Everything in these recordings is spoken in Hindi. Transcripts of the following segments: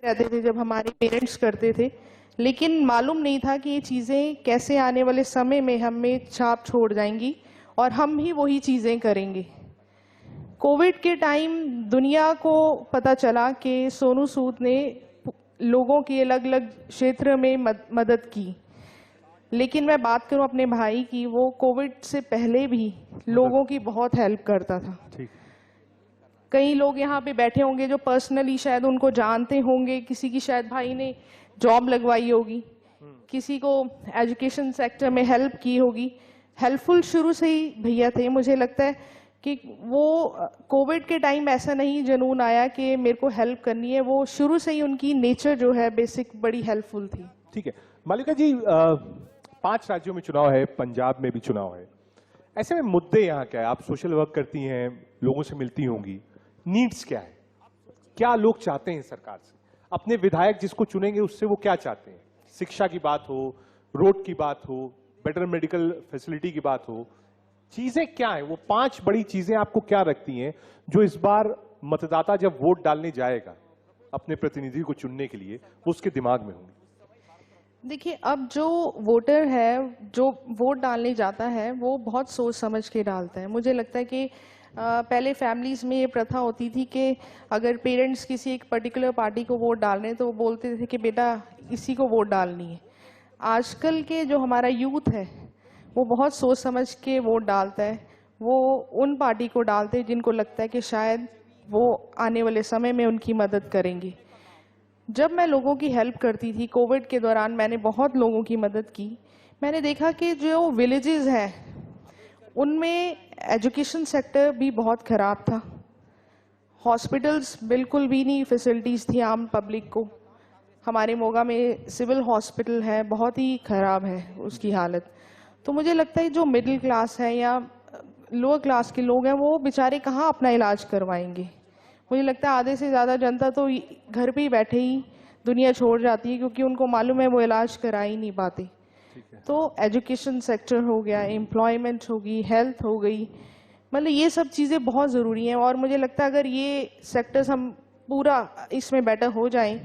रहते थे जब हमारे पेरेंट्स करते थे, लेकिन मालूम नहीं था कि ये चीज़ें कैसे आने वाले समय में हमें छाप छोड़ जाएंगी और हम ही वही चीज़ें करेंगे। कोविड के टाइम दुनिया को पता चला कि सोनू सूद ने लोगों की अलग अलग क्षेत्र में मदद की, लेकिन मैं बात करूं अपने भाई की, वो कोविड से पहले भी लोगों की बहुत हेल्प करता था। ठीक। कई लोग यहाँ पे बैठे होंगे जो पर्सनली शायद उनको जानते होंगे, किसी की शायद भाई ने जॉब लगवाई होगी, किसी को एजुकेशन सेक्टर में हेल्प की होगी। हेल्पफुल शुरू से ही भैया थे। मुझे लगता है कि वो कोविड के टाइम ऐसा नहीं जुनून आया कि मेरे को हेल्प करनी है, वो शुरू से ही उनकी नेचर जो है बेसिक बड़ी हेल्पफुल थी। ठीक है मालिका जी, 5 राज्यों में चुनाव है, पंजाब में भी चुनाव है। ऐसे में मुद्दे यहाँ क्या है? आप सोशल वर्क करती हैं, लोगों से मिलती होंगी, नीड्स क्या है? क्या लोग चाहते हैं सरकार से? अपने विधायक जिसको चुनेंगे उससे वो क्या चाहते हैं? शिक्षा की बात हो, रोड की बात हो, बेटर मेडिकल फैसिलिटी की बात हो, चीजें क्या है? वो 5 बड़ी चीजें आपको क्या रखती हैं जो इस बार मतदाता जब वोट डालने जाएगा अपने प्रतिनिधि को चुनने के लिए, वो उसके दिमाग में होंगी? देखिए, अब जो वोटर है, जो वोट डालने जाता है, वो बहुत सोच समझ के डालता है। मुझे लगता है कि पहले फैमिलीज में ये प्रथा होती थी कि अगर पेरेंट्स किसी एक पर्टिकुलर पार्टी को वोट डाल रहे हैं तो वो बोलते थे कि बेटा इसी को वोट डालनी है। आजकल के जो हमारा यूथ है वो बहुत सोच समझ के वोट डालता है। वो उन पार्टी को डालते हैं जिनको लगता है कि शायद वो आने वाले समय में उनकी मदद करेंगे। जब मैं लोगों की हेल्प करती थी कोविड के दौरान, मैंने बहुत लोगों की मदद की। मैंने देखा कि जो विलेजेस हैं उनमें एजुकेशन सेक्टर भी बहुत ख़राब था। हॉस्पिटल्स बिल्कुल भी नहीं फैसिलिटीज़ थी आम पब्लिक को। हमारे मोगा में सिविल हॉस्पिटल है, बहुत ही ख़राब है उसकी हालत। तो मुझे लगता है जो मिडिल क्लास है या लोअर क्लास के लोग हैं वो बेचारे कहाँ अपना इलाज करवाएंगे। मुझे लगता है आधे से ज़्यादा जनता तो घर पे ही बैठे ही दुनिया छोड़ जाती है, क्योंकि उनको मालूम है वो इलाज करा ही नहीं पाते। तो एजुकेशन सेक्टर हो गया, एम्प्लॉयमेंट होगी, हेल्थ हो गई, मतलब ये सब चीज़ें बहुत ज़रूरी हैं। और मुझे लगता है अगर ये सेक्टर्स हम पूरा इसमें बेटर हो जाएं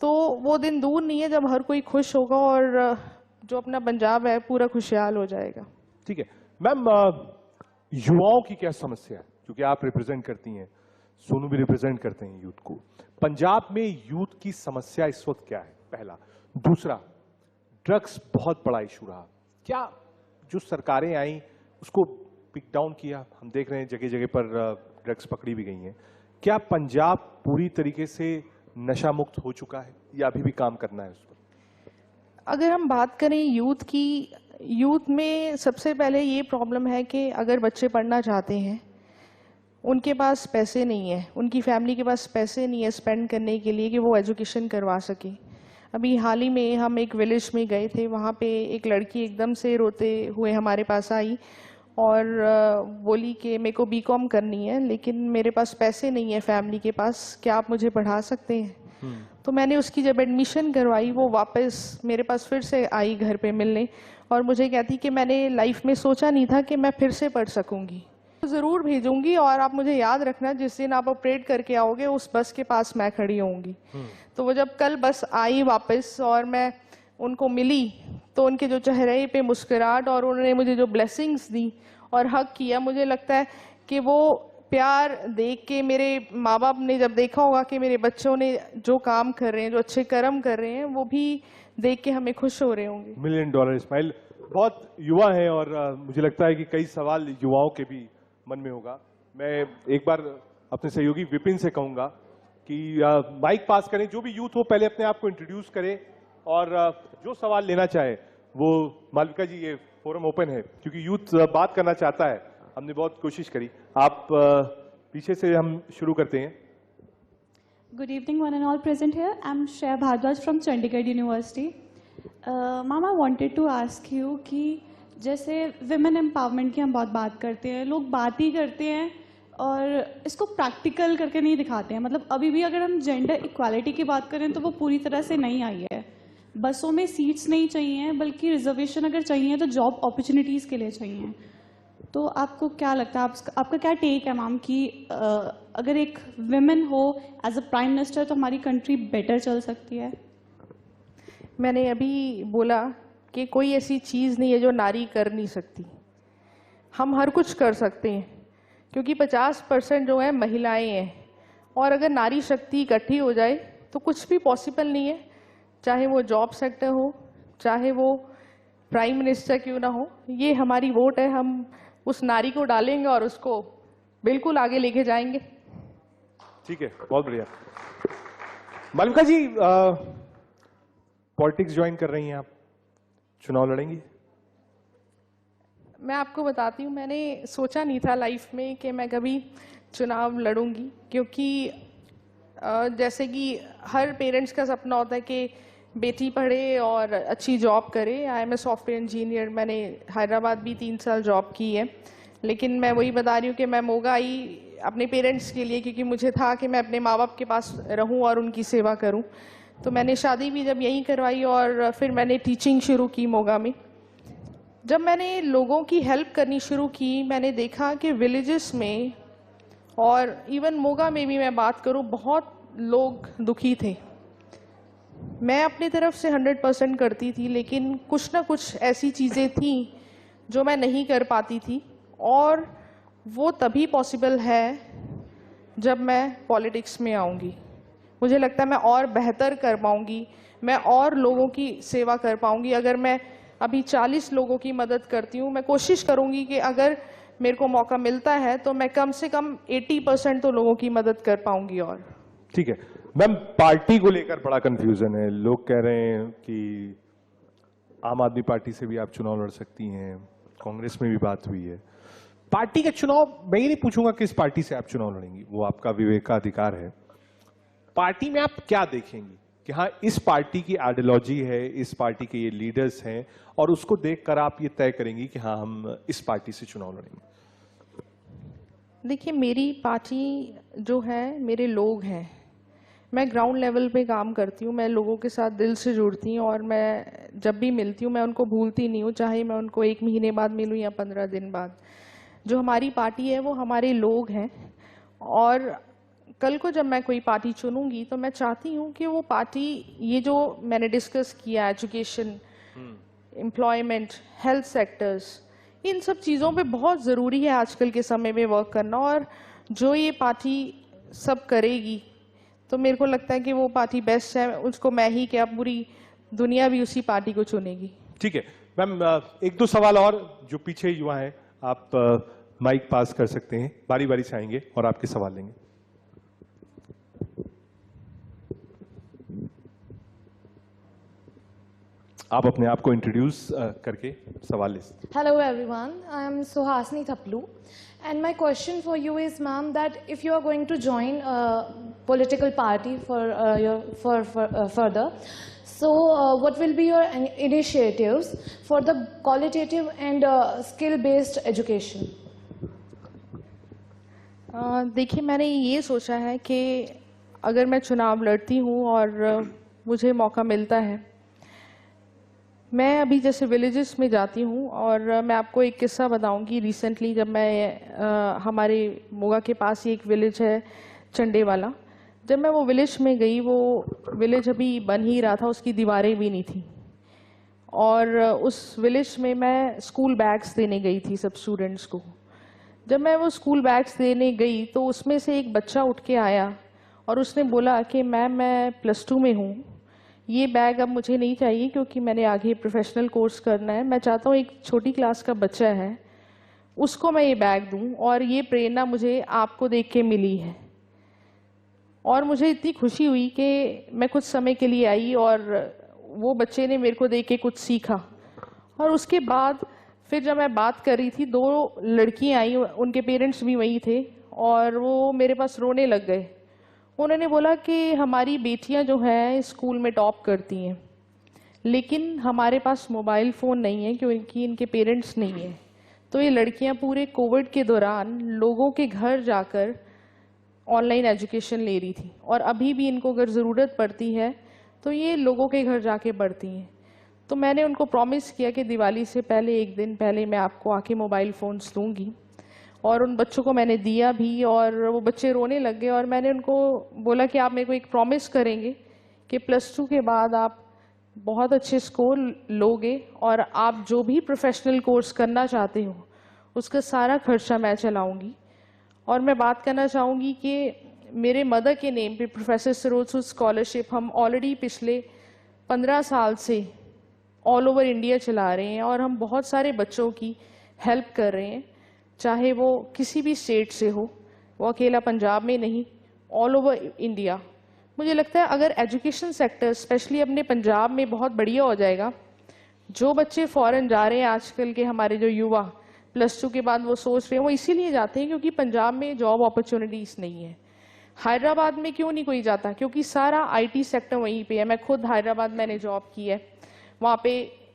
तो वो दिन दूर नहीं है जब हर कोई खुश होगा और जो अपना पंजाब है पूरा खुशहाल हो जाएगा। ठीक है मैम, युवाओं की क्या समस्या है? क्योंकि आप रिप्रेजेंट करती हैं, सोनू भी रिप्रेजेंट करते हैं यूथ को। पंजाब में यूथ की समस्या इस वक्त क्या है? पहला। दूसरा, ड्रग्स बहुत बड़ा इशू रहा। क्या जो सरकारें आई उसको पिक डाउन किया? हम देख रहे हैं जगह जगह पर ड्रग्स पकड़ी भी गई हैं। क्या पंजाब पूरी तरीके से नशा मुक्त हो चुका है या अभी भी काम करना है उस पर? अगर हम बात करें यूथ की, यूथ में सबसे पहले ये प्रॉब्लम है कि अगर बच्चे पढ़ना चाहते हैं उनके पास पैसे नहीं है, उनकी फैमिली के पास पैसे नहीं है स्पेंड करने के लिए कि वो एजुकेशन करवा सके। अभी हाल ही में हम एक विलेज में गए थे, वहाँ पे एक लड़की एकदम से रोते हुए हमारे पास आई और बोली कि मेरे को बीकॉम करनी है लेकिन मेरे पास पैसे नहीं है फैमिली के पास, क्या आप मुझे पढ़ा सकते हैं? तो मैंने उसकी जब एडमिशन करवाई वो वापस मेरे पास फिर से आई घर पे मिलने और मुझे कहती कि मैंने लाइफ में सोचा नहीं था कि मैं फिर से पढ़ सकूंगी। ज़रूर भेजूंगी और आप मुझे याद रखना जिस दिन आप ऑपरेट करके आओगे उस बस के पास मैं खड़ी होंगी। तो वो जब कल बस आई वापस और मैं उनको मिली तो उनके जो चेहरे पे मुस्कुराहट और उन्होंने मुझे जो ब्लेसिंग्स दी और हक किया, मुझे लगता है कि वो प्यार देख के मेरे माँ बाप ने जब देखा होगा कि मेरे बच्चों ने जो काम कर रहे हैं, जो अच्छे कर्म कर रहे हैं, वो भी देख के हमें खुश हो रहे होंगे। $1 मिलियन स्माइल। बहुत युवा है और मुझे लगता है कि कई सवाल युवाओं के भी मन में होगा। मैं एक बार अपने सहयोगी विपिन से कहूंगा कि माइक पास करें, जो भी यूथ हो पहले अपने आप को इंट्रोड्यूस करें और जो सवाल लेना चाहे वो। मालविका जी, ये फोरम ओपन है क्योंकि यूथ बात करना चाहता है, हमने बहुत कोशिश करी। आप पीछे से हम शुरू करते हैं। Good evening, one and all present here. I'm Shreya Bhardwaj from Chandigarh University. Ma'am, I wanted to ask you कि जैसे विमेन एम्पावरमेंट की हम बहुत बात करते हैं, लोग बात ही करते हैं और इसको प्रैक्टिकल करके नहीं दिखाते हैं। मतलब अभी भी अगर हम जेंडर इक्वालिटी की बात करें तो वो पूरी तरह से नहीं आई है। बसों में सीट्स नहीं चाहिए, बल्कि रिजर्वेशन अगर चाहिए तो जॉब अपॉर्चुनिटीज़ के लिए चाहिए। तो आपको क्या लगता है, आपका क्या टेक है मैम कि अगर एक विमेन हो एज अ प्राइम मिनिस्टर तो हमारी कंट्री बेटर चल सकती है? मैंने अभी बोला कि कोई ऐसी चीज़ नहीं है जो नारी कर नहीं सकती। हम हर कुछ कर सकते हैं, क्योंकि 50% जो है महिलाएं हैं, और अगर नारी शक्ति इकट्ठी हो जाए तो कुछ भी पॉसिबल नहीं है, चाहे वो जॉब सेक्टर हो, चाहे वो प्राइम मिनिस्टर क्यों ना हो। ये हमारी वोट है, हम उस नारी को डालेंगे और उसको बिल्कुल आगे लेके जाएंगे। ठीक है, बहुत बढ़िया। मालविका जी, पॉलिटिक्स ज्वाइन कर रही हैं आप, चुनाव लड़ेंगी? मैं आपको बताती हूँ, मैंने सोचा नहीं था लाइफ में कि मैं कभी चुनाव लड़ूंगी, क्योंकि जैसे कि हर पेरेंट्स का सपना होता है कि बेटी पढ़े और अच्छी जॉब करे। I am a software engineer, मैंने हैदराबाद भी 3 साल जॉब की है, लेकिन मैं वही बता रही हूँ कि मैं मोगा आई अपने पेरेंट्स के लिए, क्योंकि मुझे था कि मैं अपने माँ बाप के पास रहूँ और उनकी सेवा करूँ। तो मैंने शादी भी जब यहीं करवाई और फिर मैंने टीचिंग शुरू की मोगा में। जब मैंने लोगों की हेल्प करनी शुरू की, मैंने देखा कि विलेजेस में और इवन मोगा में भी मैं बात करूं, बहुत लोग दुखी थे। मैं अपनी तरफ से 100% करती थी, लेकिन कुछ ना कुछ ऐसी चीज़ें थी जो मैं नहीं कर पाती थी, और वो तभी पॉसिबल है जब मैं पॉलिटिक्स में आऊँगी। मुझे लगता है मैं और बेहतर कर पाऊँगी, मैं और लोगों की सेवा कर पाऊँगी। अगर मैं अभी 40 लोगों की मदद करती हूँ, मैं कोशिश करूँगी कि अगर मेरे को मौका मिलता है तो मैं कम से कम 80% तो लोगों की मदद कर पाऊंगी। और ठीक है मैम, पार्टी को लेकर बड़ा कंफ्यूजन है। लोग कह रहे हैं कि आम आदमी पार्टी से भी आप चुनाव लड़ सकती हैं, कांग्रेस में भी बात हुई है। पार्टी का चुनाव, मैं ये नहीं पूछूंगा किस पार्टी से आप चुनाव लड़ेंगी, वो आपका विवेक का अधिकार है। पार्टी में आप क्या देखेंगी कि हाँ इस पार्टी की आइडियोलॉजी है, इस पार्टी के ये लीडर्स हैं, और उसको देखकर आप ये तय करेंगी कि हाँ हम इस पार्टी से चुनाव लड़ेंगे? देखिए, मेरी पार्टी जो है मेरे लोग हैं। मैं ग्राउंड लेवल पे काम करती हूँ, मैं लोगों के साथ दिल से जुड़ती हूँ, और मैं जब भी मिलती हूँ मैं उनको भूलती नहीं हूँ, चाहे मैं उनको 1 महीने बाद मिलूँ या 15 दिन बाद। जो हमारी पार्टी है वो हमारे लोग हैं, और कल को जब मैं कोई पार्टी चुनूंगी तो मैं चाहती हूँ कि वो पार्टी, ये जो मैंने डिस्कस किया, एजुकेशन, एम्प्लॉयमेंट, हेल्थ सेक्टर्स, इन सब चीज़ों पे बहुत ज़रूरी है आजकल के समय में वर्क करना, और जो ये पार्टी सब करेगी तो मेरे को लगता है कि वो पार्टी बेस्ट है। उसको मैं ही क्या, पूरी दुनिया भी उसी पार्टी को चुनेगी। ठीक है मैम, 1-2 सवाल और, जो पीछे युवा है आप माइक पास कर सकते हैं, बारी बारी से आएंगे और आपके सवाल लेंगे। आप अपने आप को इंट्रोड्यूस करके सवाल ले सकते हैं। Hello everyone, I am Suhasini Thaplu, and my question for you is, ma'am, that if you are going to join a political party for further, so what will be your initiatives for the qualitative and skill-based education? देखिए, मैंने ये सोचा है कि अगर मैं चुनाव लड़ती हूँ और मुझे मौका मिलता है, मैं अभी जैसे विलेजेस में जाती हूँ, और मैं आपको एक किस्सा बताऊंगी। रिसेंटली जब मैं हमारे मोगा के पास ही एक विलेज है चंडेवाला, जब मैं वो विलेज में गई, वो विलेज अभी बन ही रहा था, उसकी दीवारें भी नहीं थी, और उस विलेज में मैं स्कूल बैग्स देने गई थी सब स्टूडेंट्स को। जब मैं वो स्कूल बैग्स देने गई तो उसमें से एक बच्चा उठ के आया और उसने बोला कि मैम, मैं +2 में हूँ, ये बैग अब मुझे नहीं चाहिए क्योंकि मैंने आगे प्रोफेशनल कोर्स करना है। मैं चाहता हूँ एक छोटी क्लास का बच्चा है, उसको मैं ये बैग दूँ, और ये प्रेरणा मुझे आपको देख के मिली है। और मुझे इतनी खुशी हुई कि मैं कुछ समय के लिए आई और वो बच्चे ने मेरे को देख के कुछ सीखा। और उसके बाद फिर जब मैं बात कर रही थी, 2 लड़कियाँ आई, उनके पेरेंट्स भी वहीं थे, और वो मेरे पास रोने लग गए। उन्होंने बोला कि हमारी बेटियां जो हैं स्कूल में टॉप करती हैं, लेकिन हमारे पास मोबाइल फ़ोन नहीं है क्योंकि इनके पेरेंट्स नहीं हैं। तो ये लड़कियां पूरे कोविड के दौरान लोगों के घर जाकर ऑनलाइन एजुकेशन ले रही थी, और अभी भी इनको अगर ज़रूरत पड़ती है तो ये लोगों के घर जाके पढ़ती हैं। तो मैंने उनको प्रॉमिस किया कि दिवाली से पहले एक दिन पहले मैं आपको आके मोबाइल फ़ोन्स दूंगी, और उन बच्चों को मैंने दिया भी, और वो बच्चे रोने लग गए। और मैंने उनको बोला कि आप मेरे को एक प्रॉमिस करेंगे कि +2 के बाद आप बहुत अच्छे स्कोर लोगे और आप जो भी प्रोफेशनल कोर्स करना चाहते हो उसका सारा खर्चा मैं चलाऊंगी। और मैं बात करना चाहूँगी कि मेरे मदर के नेम पे प्रोफेसर सरोज स्कॉलरशिप हम ऑलरेडी पिछले 15 साल से ऑल ओवर इंडिया चला रहे हैं, और हम बहुत सारे बच्चों की हेल्प कर रहे हैं, चाहे वो किसी भी स्टेट से हो, वो अकेला पंजाब में नहीं, ऑल ओवर इंडिया। मुझे लगता है अगर एजुकेशन सेक्टर स्पेशली अपने पंजाब में बहुत बढ़िया हो जाएगा, जो बच्चे फॉरेन जा रहे हैं आजकल के हमारे जो युवा +2 के बाद वो सोच रहे हैं, वो इसीलिए जाते हैं क्योंकि पंजाब में जॉब अपॉर्चुनिटीज़ नहीं है। हैदराबाद में क्यों नहीं कोई जाता? क्योंकि सारा IT सेक्टर वहीं पे है। मैं खुद हैदराबाद मैंने जॉब की है, वहाँ पे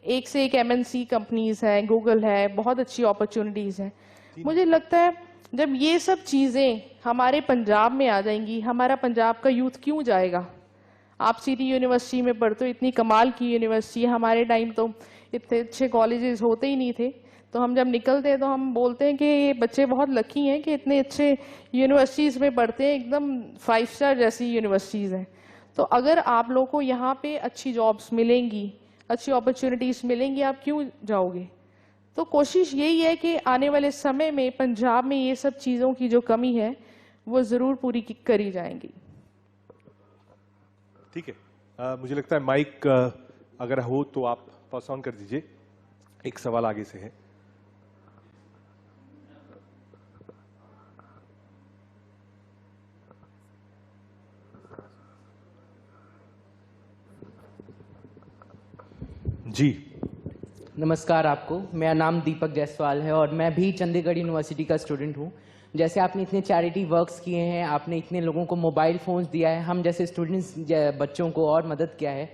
एक से एक MNC कंपनीज हैं, गूगल है, बहुत अच्छी अपॉर्चुनिटीज़ हैं। मुझे लगता है जब ये सब चीज़ें हमारे पंजाब में आ जाएंगी, हमारा पंजाब का यूथ क्यों जाएगा? आप सिटी यूनिवर्सिटी में पढ़ते हो, इतनी कमाल की यूनिवर्सिटी है। हमारे टाइम तो इतने अच्छे कॉलेजेस होते ही नहीं थे, तो हम जब निकलते हैं तो हम बोलते हैं कि ये बच्चे बहुत लकी हैं कि इतने अच्छे यूनिवर्सिटीज़ में पढ़ते हैं, एकदम 5 स्टार जैसी यूनिवर्सिटीज़ हैं। तो अगर आप लोगों को यहाँ पे अच्छी जॉब्स मिलेंगी, अच्छी अपॉर्चुनिटीज़ मिलेंगी, आप क्यों जाओगे? तो कोशिश यही है कि आने वाले समय में पंजाब में ये सब चीज़ों की जो कमी है वो ज़रूर पूरी करी जाएंगी। ठीक है, मुझे लगता है माइक अगर हो तो आप पास ऑन कर दीजिए। एक सवाल आगे से है। जी नमस्कार आपको, मेरा नाम दीपक जायसवाल है और मैं भी चंडीगढ़ यूनिवर्सिटी का स्टूडेंट हूँ। जैसे आपने इतने चैरिटी वर्क्स किए हैं, आपने इतने लोगों को मोबाइल फ़ोन्स दिया है, हम जैसे स्टूडेंट्स बच्चों को और मदद किया है,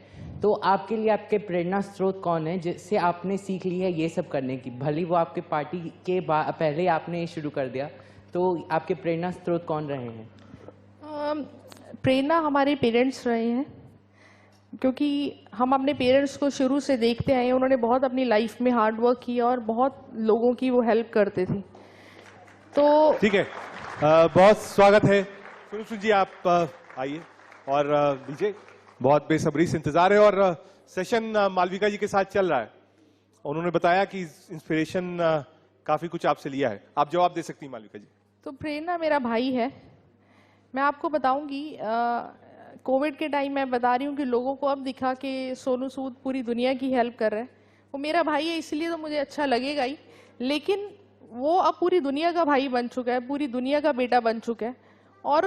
तो आपके लिए आपके प्रेरणा स्रोत कौन है जिससे आपने सीख ली है ये सब करने की? भले वो आपके पार्टी के पहले आपने शुरू कर दिया, तो आपके प्रेरणा स्रोत कौन रहे हैं? प्रेरणा हमारे पेरेंट्स रहे हैं, क्योंकि हम अपने पेरेंट्स को शुरू से देखते आए हैं। उन्होंने बहुत अपनी लाइफ में हार्ड वर्क किया और बहुत लोगों की वो हेल्प करते थे। तो ठीक है, बहुत स्वागत है। सुनील जी आप आइए, और विजय बहुत बेसब्री से इंतजार है, और सेशन मालविका जी के साथ चल रहा है। उन्होंने बताया कि इंस्पिरेशन काफी कुछ आपसे लिया है। आप जवाब दे सकती हैं मालविका जी। तो प्रेरणा मेरा भाई है। मैं आपको बताऊंगी, कोविड के टाइम मैं बता रही हूँ कि लोगों को अब दिखा कि सोनू सूद पूरी दुनिया की हेल्प कर रहा है। वो मेरा भाई है इसलिए तो मुझे अच्छा लगेगा ही, लेकिन वो अब पूरी दुनिया का भाई बन चुका है, पूरी दुनिया का बेटा बन चुका है, और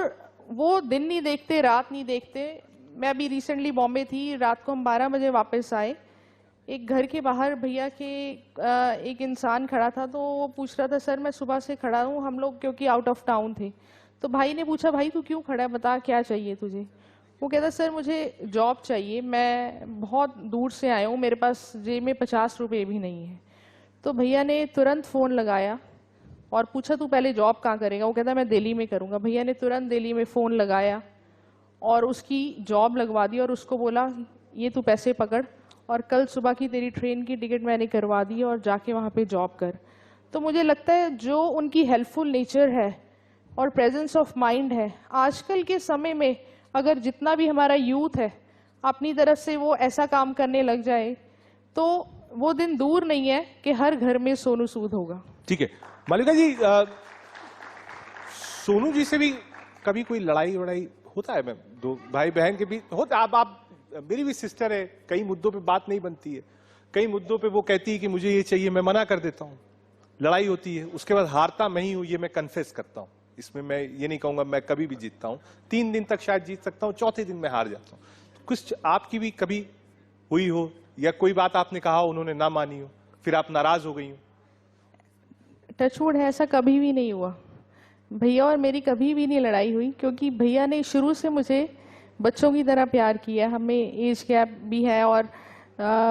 वो दिन नहीं देखते, रात नहीं देखते। मैं अभी रिसेंटली बॉम्बे थी, रात को हम 12 बजे वापस आए। एक घर के बाहर भैया के एक इंसान खड़ा था, तो वो पूछ रहा था, सर मैं सुबह से खड़ा हूँ, हम लोग क्योंकि आउट ऑफ टाउन थे। तो भाई ने पूछा, भाई तू क्यों खड़ा है, बता क्या चाहिए तुझे? वो कहता, सर मुझे जॉब चाहिए, मैं बहुत दूर से आया हूँ, मेरे पास जेब में 50 रुपये भी नहीं है। तो भैया ने तुरंत फ़ोन लगाया और पूछा, तू पहले जॉब कहाँ करेगा? वो कहता, मैं दिल्ली में करूँगा। भैया ने तुरंत दिल्ली में फ़ोन लगाया और उसकी जॉब लगवा दी, और उसको बोला, ये तू पैसे पकड़ और कल सुबह की तेरी ट्रेन की टिकट मैंने करवा दी और जाके वहाँ पे जॉब कर। तो मुझे लगता है जो उनकी हेल्पफुल नेचर है और प्रेजेंस ऑफ माइंड है, आजकल के समय में अगर जितना भी हमारा यूथ है अपनी तरफ से वो ऐसा काम करने लग जाए, तो वो दिन दूर नहीं है कि हर घर में सोनू सूद होगा। ठीक है मालिका जी, सोनू जी से भी कभी कोई लड़ाई वड़ाई होता है? मैम, दो भाई बहन के भी होता। आप मेरी भी सिस्टर है, कई मुद्दों पे बात नहीं बनती है, कई मुद्दों पे वो कहती है कि मुझे ये चाहिए, मैं मना कर देता हूँ, लड़ाई होती है, उसके बाद हारता मैं ही हूँ, ये मैं कन्फेस करता हूँ। इसमें मैं ये नहीं कहूंगा मैं कभी भी जीतता हूँ, 3 दिन तक शायद जीत सकता हूँ, चौथे दिन में हार जाता हूँ। कुछ आपकी भी कभी हुई हो, या कोई बात आपने कहा उन्होंने ना मानी हो, फिर आप नाराज हो गई हो? टचवुड है, ऐसा कभी भी नहीं हुआ। भैया और मेरी कभी भी नहीं लड़ाई हुई, क्योंकि भैया ने शुरू से मुझे बच्चों की तरह प्यार किया। हमें एज गैप भी है, और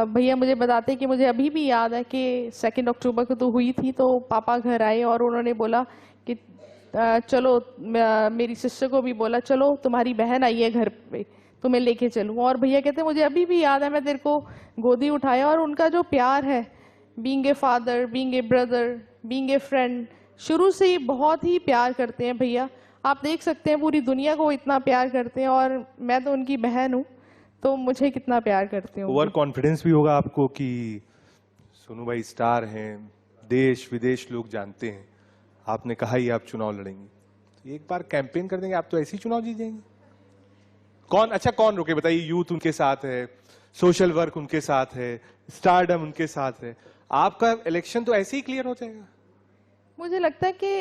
भैया मुझे बताते कि मुझे अभी भी याद है कि 2 अक्टूबर को तो हुई थी, तो पापा घर आए और उन्होंने बोला कि चलो, मेरी सिस्टर को भी बोला, चलो तुम्हारी बहन आई है घर पे, तुम्हें लेके चलूँ। और भैया कहते मुझे अभी भी याद है, मैं तेरे को गोदी उठाया, और उनका जो प्यार है, being a father, being a brother, being a friend, शुरू से ही बहुत ही प्यार करते हैं भैया। आप देख सकते हैं पूरी दुनिया को इतना प्यार करते हैं, और मैं तो उनकी बहन हूँ, तो मुझे कितना प्यार करते हैं। ओवर कॉन्फिडेंस भी होगा आपको कि सोनू भाई स्टार हैं, देश विदेश लोग जानते हैं, आपने कहा ही आप चुनाव लड़ेंगे, तो एक बार कैंपेन कर देंगे आप तो ऐसे ही चुनाव जीत जाएंगे। कौन रोके बताइए? यूथ उनके साथ है, सोशल वर्क उनके साथ है, स्टारडम उनके साथ है, आपका इलेक्शन तो ऐसे ही क्लियर हो जाएगा। मुझे लगता है कि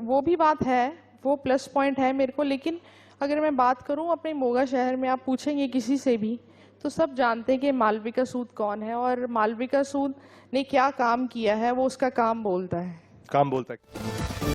वो भी बात है, वो प्लस पॉइंट है मेरे को। लेकिन अगर मैं बात करूं अपने मोगा शहर में, आप पूछेंगे किसी से भी तो सब जानते हैं कि मालविका सूद कौन है, और मालविका सूद ने क्या काम किया है वो उसका काम बोलता है। काम बोलता है।